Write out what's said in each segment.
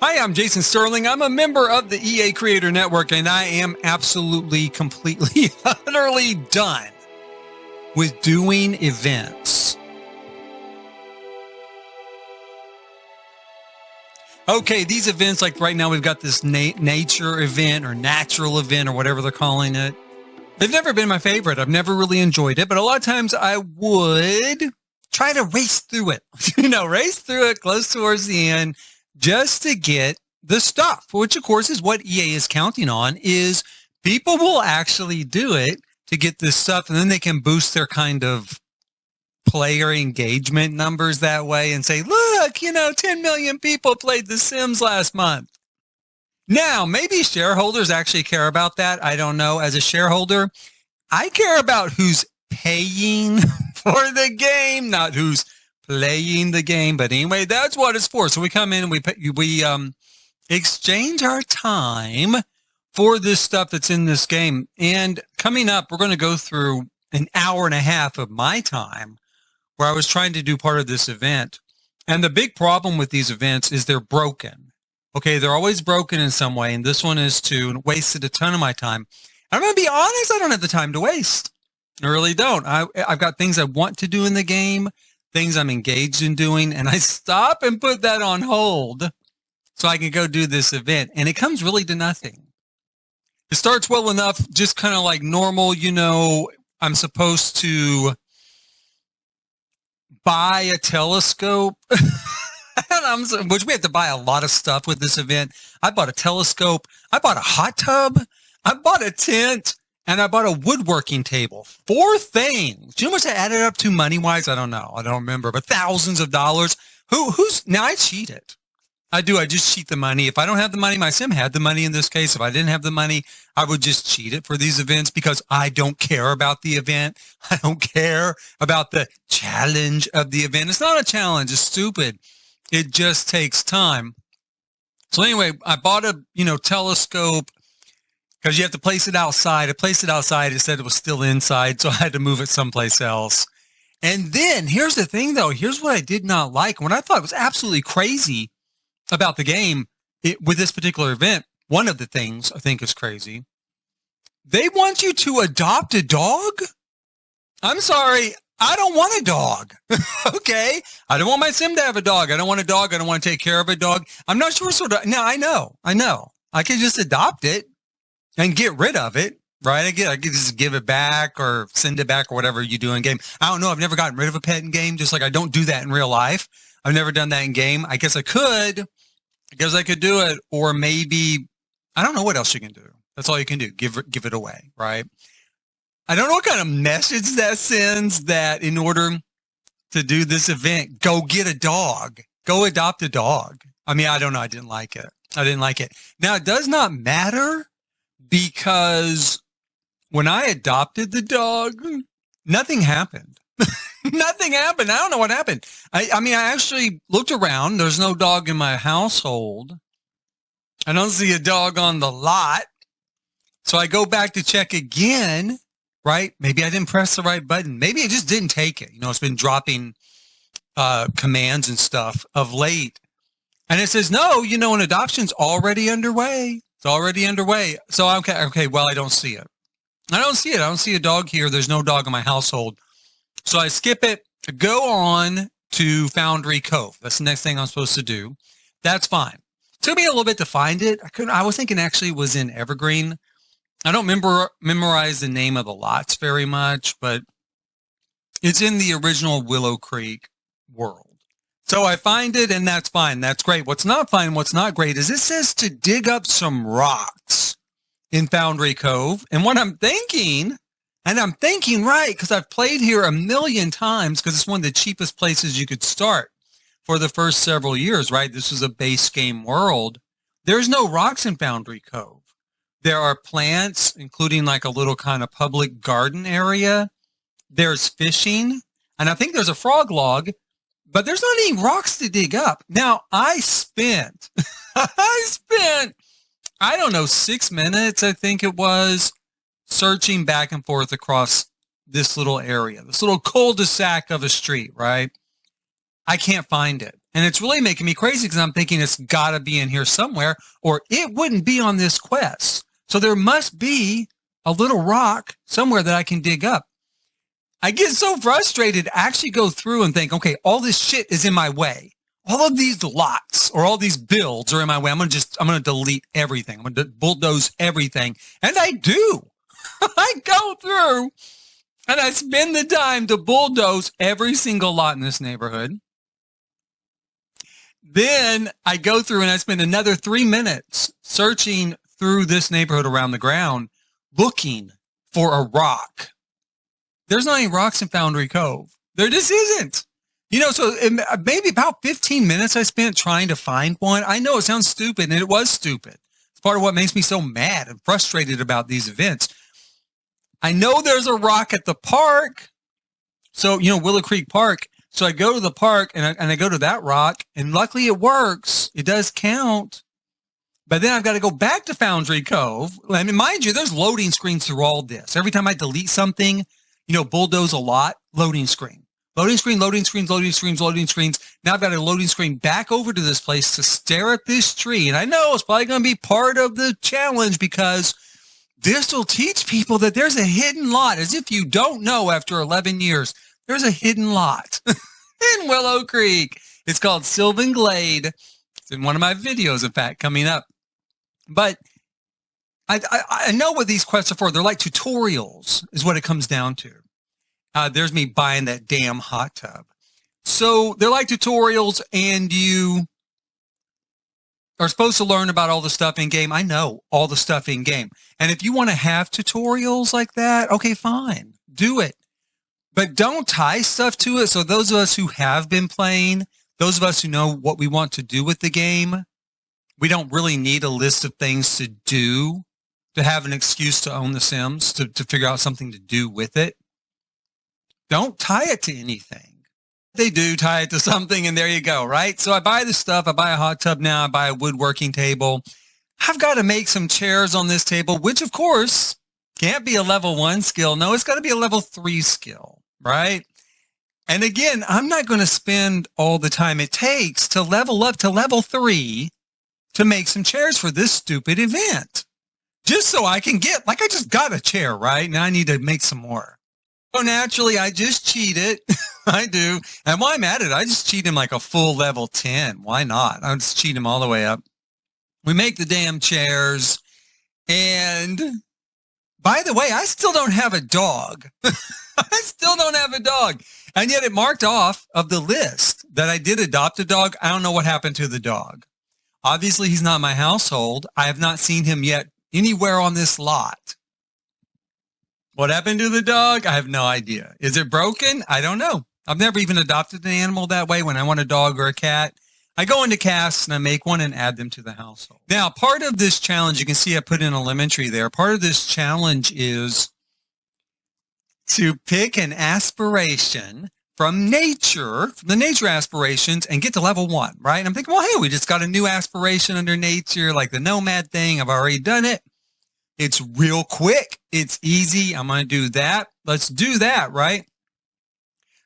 Hi, I'm Jason Sterling. I'm a member of the EA Creator Network, and I am absolutely, completely, utterly done with doing events. Okay, these events, like right now, we've got this nature event or natural event or whatever they're calling it. They've never been my favorite. I've never really enjoyed it, but a lot of times I would try to race through it, race through it close towards the end just to get the stuff, which of course is what EA is counting on, is people will actually do it to get this stuff, and then they can boost their kind of player engagement numbers that way and say, look, 10 million people played The Sims last month. Now, maybe shareholders actually care about that. I don't know. As a shareholder, I care about who's paying for the game, not who's playing the game. But anyway, that's what it's for. So we come in and we exchange our time for this stuff that's in this game. And coming up, we're going to go through an hour and a half of my time where I was trying to do part of this event. And the big problem with these events is they're broken. Okay, they're always broken in some way, and this one is too, and wasted a ton of my time. I'm going to be honest, I don't have the time to waste. I really don't. I've got things I want to do in the game, things I'm engaged in doing, and I stop and put that on hold so I can go do this event, and it comes really to nothing. It starts well enough, just kind of like normal, I'm supposed to buy a telescope. Which we have to buy a lot of stuff with this event. I bought a telescope. I bought a hot tub. I bought a tent. And I bought a woodworking table. 4 things. Do you know how much I added up to money-wise? I don't know. I don't remember. But thousands of dollars. Now I cheated. I do. I just cheat the money. If I don't have the money, my sim had the money in this case. If I didn't have the money, I would just cheat it for these events because I don't care about the event. I don't care about the challenge of the event. It's not a challenge. It's stupid. It just takes time. So anyway, I bought a, telescope because you have to place it outside. I placed it outside. It said it was still inside, so I had to move it someplace else. And then here's the thing, though. Here's what I did not like. What I thought was absolutely crazy about the game with this particular event, one of the things I think is crazy, they want you to adopt a dog? I'm sorry. I don't want a dog. Okay. I don't want my sim to have a dog. I don't want a dog. I don't want to take care of a dog. I'm not sure. Now I know. I can just adopt it and get rid of it, right? I can just give it back or send it back or whatever you do in game. I don't know. I've never gotten rid of a pet in game, just like I don't do that in real life. I've never done that in game. I guess I could. I guess I could do it. Or maybe, I don't know what else you can do. That's all you can do. Give it away, right? I don't know what kind of message that sends that in order to do this event, go get a dog, go adopt a dog. I mean, I don't know. I didn't like it. Now, it does not matter because when I adopted the dog, nothing happened. Nothing happened. I don't know what happened. I mean, I actually looked around. There's no dog in my household. I don't see a dog on the lot. So I go back to check again. Right? Maybe I didn't press the right button. Maybe it just didn't take it. It's been dropping commands and stuff of late. And it says, no, an adoption's already underway. It's already underway. So, okay, well, I don't see it. I don't see a dog here. There's no dog in my household. So I skip it, go on to Foundry Cove. That's the next thing I'm supposed to do. That's fine. It took me a little bit to find it. I was thinking actually it was in Evergreen. I don't memorize the name of the lots very much, but it's in the original Willow Creek world. So I find it, and that's fine. That's great. What's not fine, what's not great, is it says to dig up some rocks in Foundry Cove. And what I'm thinking, and I'm thinking right, because I've played here a million times, because it's one of the cheapest places you could start for the first several years, right? This is a base game world. There's no rocks in Foundry Cove. There are plants, including like a little kind of public garden area. There's fishing, and I think there's a frog log, but there's not any rocks to dig up. Now, I spent, I don't know, 6 minutes, I think it was, searching back and forth across this little area, this little cul-de-sac of a street, right? I can't find it. And it's really making me crazy because I'm thinking it's got to be in here somewhere or it wouldn't be on this quest. So there must be a little rock somewhere that I can dig up. I get so frustrated, I actually go through and think, okay, all this shit is in my way. All of these lots or all these builds are in my way. I'm going to delete everything. I'm going to bulldoze everything. And I do. I go through and I spend the time to bulldoze every single lot in this neighborhood. Then I go through and I spend another 3 minutes searching through this neighborhood around the ground, looking for a rock. There's not any rocks in Foundry Cove. There just isn't. So maybe about 15 minutes I spent trying to find one. I know it sounds stupid, and it was stupid. It's part of what makes me so mad and frustrated about these events. I know there's a rock at the park. So, Willow Creek Park. So I go to the park, and I go to that rock, and luckily it works. It does count. But then I've got to go back to Foundry Cove. I mean, mind you, there's loading screens through all this. Every time I delete something, bulldoze a lot, loading screen. Loading screen, loading screens, loading screens, loading screens. Now I've got a loading screen back over to this place to stare at this tree. And I know it's probably going to be part of the challenge because this will teach people that there's a hidden lot. As if you don't know after 11 years, there's a hidden lot in Willow Creek. It's called Sylvan Glade. It's in one of my videos, in fact, coming up. But I know what these quests are for. They're like tutorials is what it comes down to. There's me buying that damn hot tub. So they're like tutorials, and you are supposed to learn about all the stuff in game. I know all the stuff in game. And if you want to have tutorials like that, okay, fine, do it. But don't tie stuff to it. So those of us who have been playing, those of us who know what we want to do with the game, we don't really need a list of things to do to have an excuse to own The Sims, to figure out something to do with it. Don't tie it to anything. They do tie it to something, and there you go, right? So I buy the stuff. I buy a hot tub now. I buy a woodworking table. I've got to make some chairs on this table, which, of course, can't be a level 1 skill. No, it's got to be a level 3 skill, right? And again, I'm not going to spend all the time it takes to level up to level 3 to make some chairs for this stupid event. Just so I can get, I just got a chair, right? Now I need to make some more. So naturally, I just cheat it. I do. And while I'm at it, I just cheat him like a full level 10. Why not? I'll just cheat him all the way up. We make the damn chairs. And by the way, I still don't have a dog. I still don't have a dog. And yet it marked off of the list that I did adopt a dog. I don't know what happened to the dog. Obviously, he's not in my household. I have not seen him yet anywhere on this lot. What happened to the dog? I have no idea. Is it broken? I don't know. I've never even adopted an animal that way. When I want a dog or a cat, I go into casts and I make one and add them to the household. Now, part of this challenge, you can see I put in a lemon tree there. Part of this challenge is to pick an aspiration from nature, from the nature aspirations, and get to level 1, right? And I'm thinking, well, hey, we just got a new aspiration under nature, like the nomad thing. I've already done it. It's real quick. It's easy. I'm going to do that. Let's do that, right?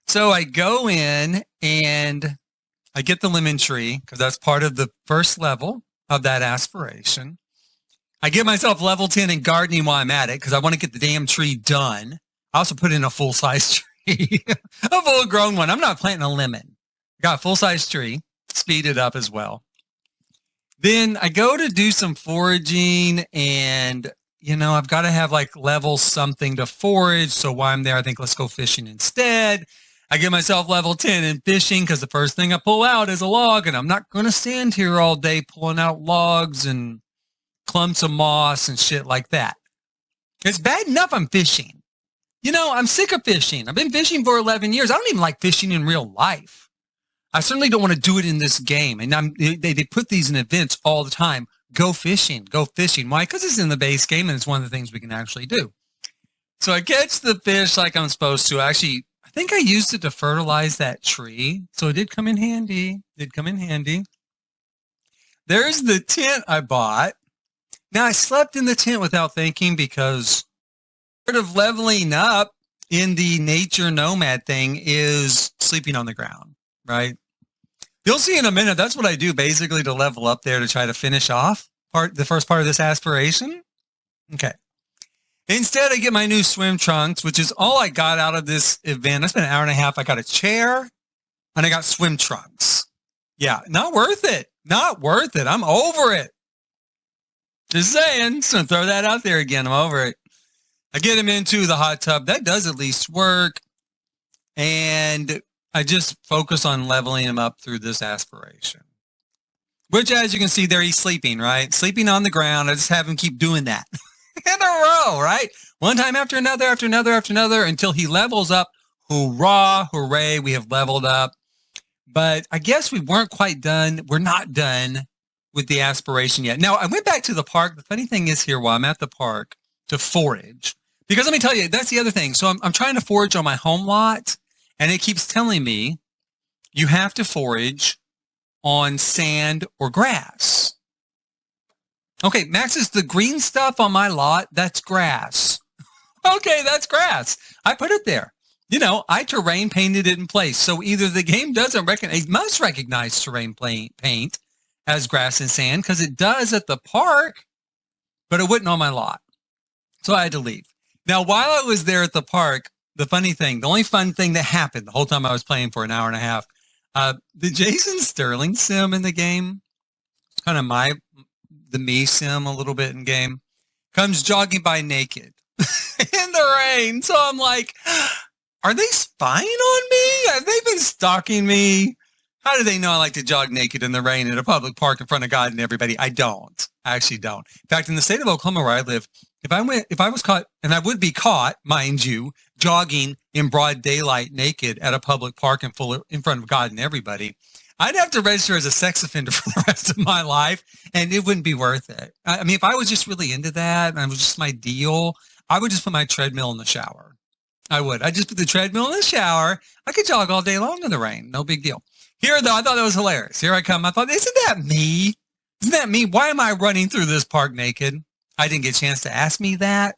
So I go in and I get the lemon tree because that's part of the first level of that aspiration. I give myself level 10 in gardening while I'm at it because I want to get the damn tree done. I also put in a full-size tree. A full-grown one. I'm not planting a lemon. I got a full-size tree. Speed it up as well. Then I go to do some foraging and, I've got to have level something to forage. So while I'm there, I think let's go fishing instead. I give myself level 10 in fishing because the first thing I pull out is a log, and I'm not going to stand here all day pulling out logs and clumps of moss and shit like that. It's bad enough I'm fishing. I'm sick of fishing. I've been fishing for 11 years. I don't even like fishing in real life. I certainly don't want to do it in this game. And they put these in events all the time. Go fishing. Go fishing. Why? Because it's in the base game, and it's one of the things we can actually do. So I catch the fish like I'm supposed to. Actually, I think I used it to fertilize that tree. So it did come in handy. There's the tent I bought. Now, I slept in the tent without thinking because part of leveling up in the nature nomad thing is sleeping on the ground, right? You'll see in a minute. That's what I do basically to level up there to try to finish off the first part of this aspiration. Okay. Instead, I get my new swim trunks, which is all I got out of this event. I spent an hour and a half. I got a chair and I got swim trunks. Yeah, not worth it. Not worth it. I'm over it. Just saying. So throw that out there again. I'm over it. I get him into the hot tub. That does at least work. And I just focus on leveling him up through this aspiration. Which, as you can see there, he's sleeping, right? Sleeping on the ground. I just have him keep doing that in a row, right? One time after another, after another, after another, until he levels up. Hoorah, hooray, we have leveled up. But I guess we weren't quite done. We're not done with the aspiration yet. Now, I went back to the park. The funny thing is here, while I'm at the park, to forage. Because let me tell you, that's the other thing. So I'm trying to forage on my home lot, and it keeps telling me you have to forage on sand or grass. Okay, Max, is the green stuff on my lot, that's grass. Okay, that's grass. I put it there. You know, I terrain painted it in place. So either the game doesn't recognize, it must recognize terrain paint as grass and sand because it does at the park, but it wouldn't on my lot. So I had to leave. Now, while I was there at the park, the only fun thing that happened the whole time I was playing for an hour and a half, the Jason Sterling sim in the game, kind of the me sim a little bit in game, comes jogging by naked in the rain. So I'm like, are they spying on me? Have they been stalking me? How do they know I like to jog naked in the rain at a public park in front of God and everybody? I don't. I actually don't. In fact, in the state of Oklahoma where I live, if I was caught, and I would be caught, mind you, jogging in broad daylight naked at a public park in front of God and everybody, I'd have to register as a sex offender for the rest of my life, and it wouldn't be worth it. I mean, if I was just really into that and it was just my deal, I would just put my treadmill in the shower. I would. I'd just put the treadmill in the shower. I could jog all day long in the rain. No big deal. Here, though, I thought that was hilarious. Here I come. I thought, isn't that me? Isn't that me? Why am I running through this park naked? I didn't get a chance to ask me that,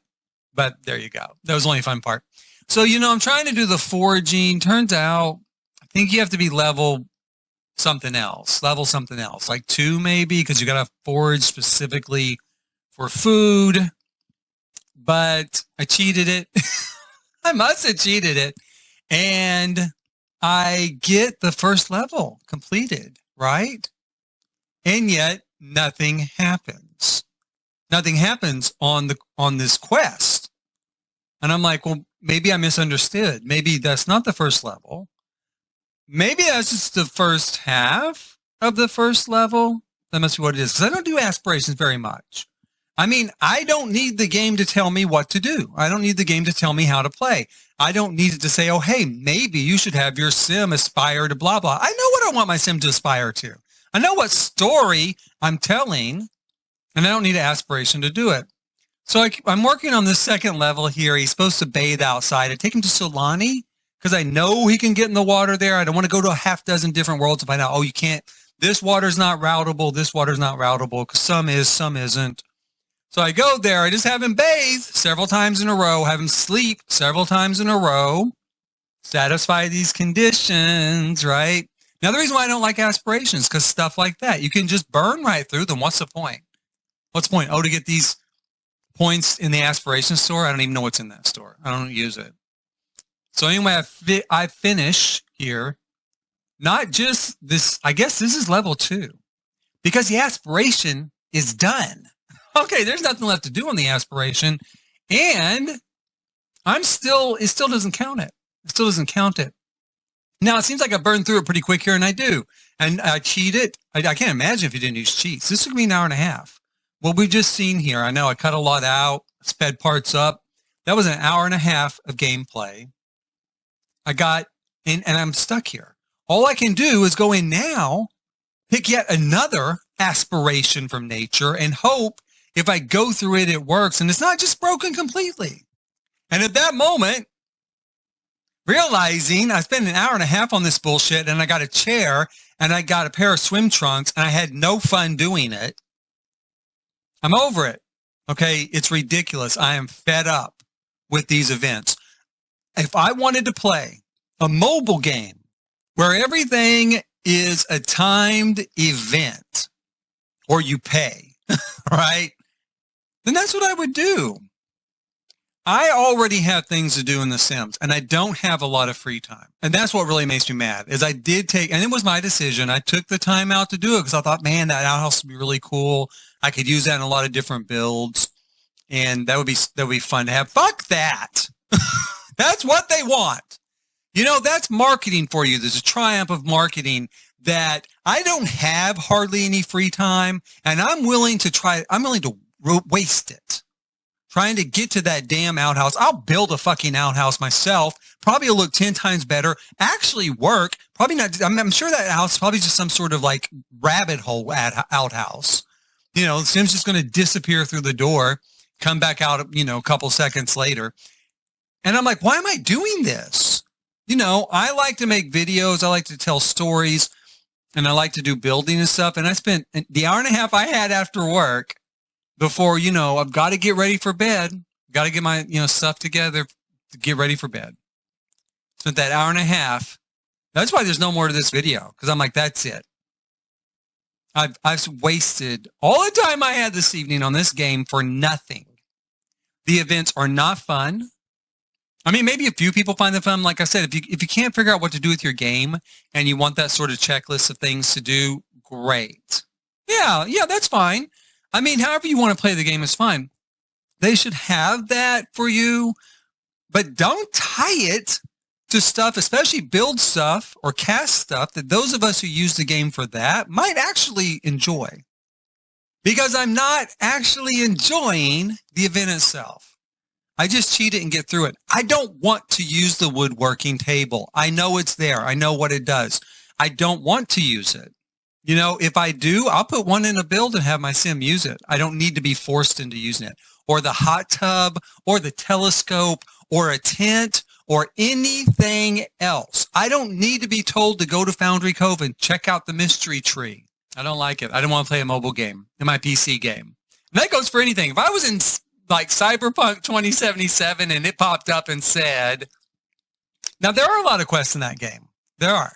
but there you go. That was the only fun part. So, I'm trying to do the foraging. Turns out, I think you have to be level something else, like 2 maybe, because you got to forage specifically for food. But I cheated it. I must have cheated it. And I get the first level completed, right? And yet nothing happens. Nothing happens on this quest. And I'm like, well, maybe I misunderstood. Maybe that's not the first level. Maybe that's just the first half of the first level. That must be what it is. Because I don't do aspirations very much. I mean, I don't need the game to tell me what to do. I don't need the game to tell me how to play. I don't need it to say, oh, hey, maybe you should have your sim aspire to blah, blah. I know what I want my sim to aspire to. I know what story I'm telling, and I don't need an aspiration to do it. So I'm working on this second level here. He's supposed to bathe outside. I take him to Solani because I know he can get in the water there. I don't want to go to a half dozen different worlds to find out, oh, you can't. This water's not routable. This water's not routable because some is, some isn't. So I go there. I just have him bathe several times in a row, have him sleep several times in a row, satisfy these conditions, right? Now, the reason why I don't like aspirations, because stuff like that, you can just burn right through them. What's the point? What's the point? Oh, to get these points in the aspiration store? I don't even know what's in that store. I don't use it. So anyway, I finish here. Not just this, I guess this is level 2, because the aspiration is done. Okay, there's nothing left to do on the aspiration, and it still doesn't count it. It still doesn't count it. Now, it seems like I burned through it pretty quick here, and I do. And I cheated. I can't imagine if you didn't use cheats. This took me an hour and a half. What we've just seen here, I know I cut a lot out, sped parts up. That was an hour and a half of gameplay. I got, and I'm stuck here. All I can do is go in now, pick yet another aspiration from nature, and hope if I go through it, it works. And it's not just broken completely. And at that moment, realizing I spent an hour and a half on this bullshit, and I got a chair, and I got a pair of swim trunks, and I had no fun doing it. I'm over it. Okay, it's ridiculous. I am fed up with these events. If I wanted to play a mobile game where everything is a timed event or you pay, right? Then that's what I would do. I already have things to do in The Sims and I don't have a lot of free time. And that's what really makes me mad is I did take, and it was my decision. I took the time out to do it because I thought, man, that outhouse would be really cool. I could use that in a lot of different builds and that would be fun to have. Fuck that. That's what they want. You know, that's marketing for you. There's a triumph of marketing that I don't have hardly any free time and I'm willing to waste it. Trying to get to that damn outhouse. I'll build a fucking outhouse myself. Probably will look 10 times better. Actually work. Probably not. I'm sure that house is probably just some sort of like rabbit hole outhouse. You know, Sim's just going to disappear through the door, come back out, you know, a couple seconds later. And I'm like, why am I doing this? You know, I like to make videos. I like to tell stories and I like to do building and stuff. And I spent the hour and a half I had after work before, you know, I've got to get ready for bed. Got to get my, you know, stuff together to get ready for bed. Spent that hour and a half. That's why there's no more to this video. Cause I'm like, that's it. I've wasted all the time I had this evening on this game for nothing. The events are not fun. I mean, maybe a few people find them fun. Like I said, if you can't figure out what to do with your game and you want that sort of checklist of things to do, great. Yeah, that's fine. I mean, however you want to play the game is fine. They should have that for you, but don't tie it to stuff, especially build stuff or cast stuff that those of us who use the game for that might actually enjoy. Because I'm not actually enjoying the event itself. I just cheat it and get through it. I don't want to use the woodworking table. I know it's there. I know what it does. I don't want to use it. You know, if I do, I'll put one in a build and have my sim use it. I don't need to be forced into using it. Or the hot tub, or the telescope, or a tent, or anything else. I don't need to be told to go to Foundry Cove and check out the mystery tree. I don't like it. I don't want to play a mobile game in my PC game. And that goes for anything. If I was in like Cyberpunk 2077 and it popped up and said, now there are a lot of quests in that game. There are,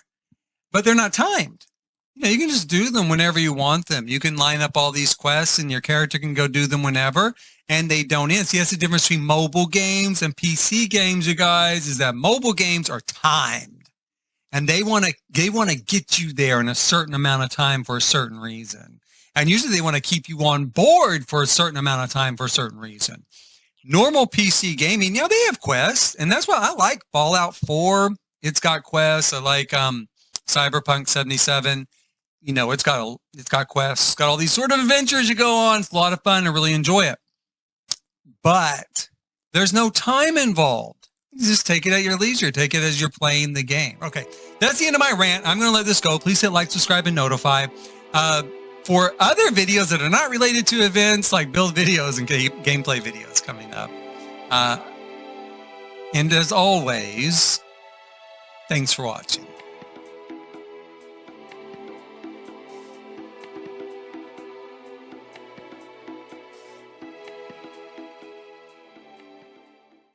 but they're not timed. You know, you can just do them whenever you want them. You can line up all these quests and your character can go do them whenever and they don't end. See, that's the difference between mobile games and PC games, you guys, is that mobile games are timed and they want to get you there in a certain amount of time for a certain reason. And usually they want to keep you on board for a certain amount of time for a certain reason. Normal PC gaming, you know, they have quests and that's why I like Fallout 4. It's got quests. I like Cyberpunk 77. You know, it's got quests, it's got all these sort of adventures you go on. It's a lot of fun. I really enjoy it. But there's no time involved. You just take it at your leisure. Take it as you're playing the game. Okay, that's the end of my rant. I'm going to let this go. Please hit like, subscribe, and notify. For other videos that are not related to events, like build videos and gameplay videos coming up. And as always, thanks for watching.